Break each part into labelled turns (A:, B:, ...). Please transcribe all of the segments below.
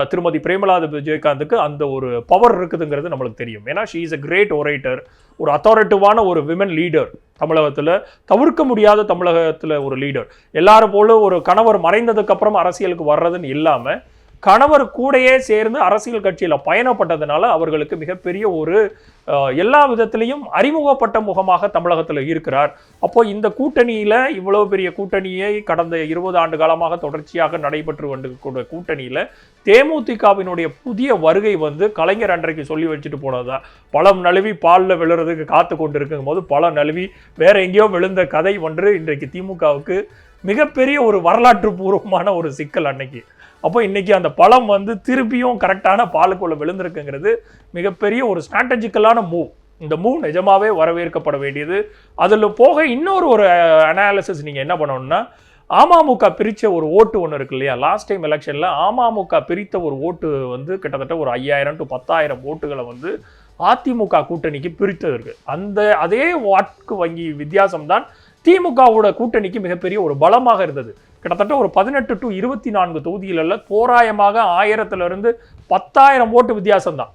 A: திருமதி பிரேமலா விஜயகாந்துக்கு அந்த ஒரு பவர் இருக்குதுங்கிறது நம்மளுக்கு தெரியும். ஏன்னா she is a great orator, ஒரு அத்தாரிட்டிவான ஒரு விமன் லீடர், தமிழகத்தில் தவிர்க்க முடியாத தமிழகத்தில் ஒரு லீடர். எல்லாரும் போல ஒரு கணவர் மறைந்ததுக்கு அப்புறம் அரசியலுக்கு வர்றதுன்னு இல்லாமல் கணவர் கூடையே சேர்ந்து அரசியல் கட்சியில் பயணப்பட்டதுனால அவர்களுக்கு மிகப்பெரிய ஒரு எல்லா விதத்திலையும் அறிமுகப்பட்ட முகமாக தமிழகத்தில் இருக்கிறார். அப்போ இந்த கூட்டணியில் இவ்வளவு பெரிய கூட்டணியை கடந்த 20 ஆண்டு காலமாக தொடர்ச்சியாக நடைபெற்று வந்த கூட்டணியில் தேமுதிகவினுடைய புதிய வருகை கலைஞர் அன்றைக்கு சொல்லி வச்சுட்டு போனதுதான். பழம் நழுவி பாலில் விழுறதுக்கு காத்து கொண்டு இருக்கும் போது பழம் நழுவி வேற எங்கேயோ விழுந்த கதை இன்றைக்கு திமுகவுக்கு மிகப்பெரிய ஒரு வரலாற்று பூர்வமான ஒரு சிக்கல் அன்னைக்கு. அப்போ இன்னைக்கு அந்த பழம் திருப்பியும் கரெக்டான பாலுக்குள்ள விழுந்திருக்குங்கிறது மிகப்பெரிய ஒரு ஸ்ட்ராட்டஜிக்கலான மூவ். இந்த மூவ் நிஜமாவே வரவேற்கப்பட வேண்டியது. அதில் போக இன்னொரு அனாலிசிஸ் நீங்கள் என்ன பண்ணணும்னா, அமமுக பிரித்த ஒரு ஓட்டு ஒன்று இருக்கு இல்லையா, லாஸ்ட் டைம் எலெக்ஷனில் அமமுக பிரித்த ஒரு ஓட்டு கிட்டத்தட்ட ஒரு 5000 to 10,000 ஓட்டுகளை அதிமுக கூட்டணிக்கு பிரித்தது இருக்கு. அதே வாக்கு வங்கி வித்தியாசம்தான் திமுகவோட கூட்டணிக்கு மிகப்பெரிய ஒரு பலமாக இருந்தது. கிட்டத்தட்ட ஒரு 18 to 24 தொகுதிகளில் தோராயமாக 1000 to 10,000 ஓட்டு வித்தியாசம் தான்.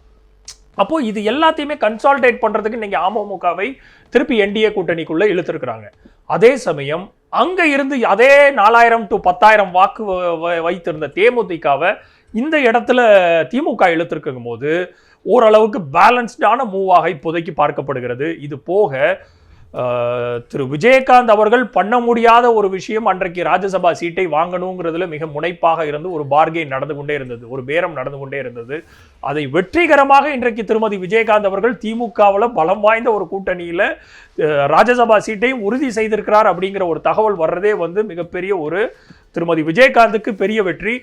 A: அப்போ இது எல்லாத்தையுமே கன்சால்டேட் பண்றதுக்கு நீங்க அமமுகவை திருப்பி என்டிஏ கூட்டணிக்குள்ள இழுத்திருக்கிறாங்க. அதே சமயம் அங்க இருந்து அதே 4000 to 10,000 வாக்கு வைத்திருந்த தேமுதிகவை இந்த இடத்துல திமுக இழுத்திருக்கும் போது ஓரளவுக்கு பேலன்ஸ்டான மூவாக இப்போதைக்கு பார்க்கப்படுகிறது. இது போக திரு விஜயகாந்த் அவர்கள் பண்ண முடியாத ஒரு விஷயம், அன்றைக்கு ராஜ்யசபா சீட்டை வாங்கணுங்கிறதுல மிக முனைப்பாக இருந்து ஒரு பார்கெயின் நடந்து கொண்டே இருந்தது, ஒரு பேரம் நடந்து கொண்டே இருந்தது. அதை வெற்றிகரமாக இன்றைக்கு திருமதி விஜயகாந்த் அவர்கள் திமுகவில் பலம் வாய்ந்த ஒரு கூட்டணியில் ராஜ்யசபா சீட்டையும் உறுதி செய்திருக்கிறார் அப்படிங்கிற ஒரு தகவல் வர்றதே மிகப்பெரிய ஒரு திருமதி விஜயகாந்துக்கு பெரிய வெற்றி.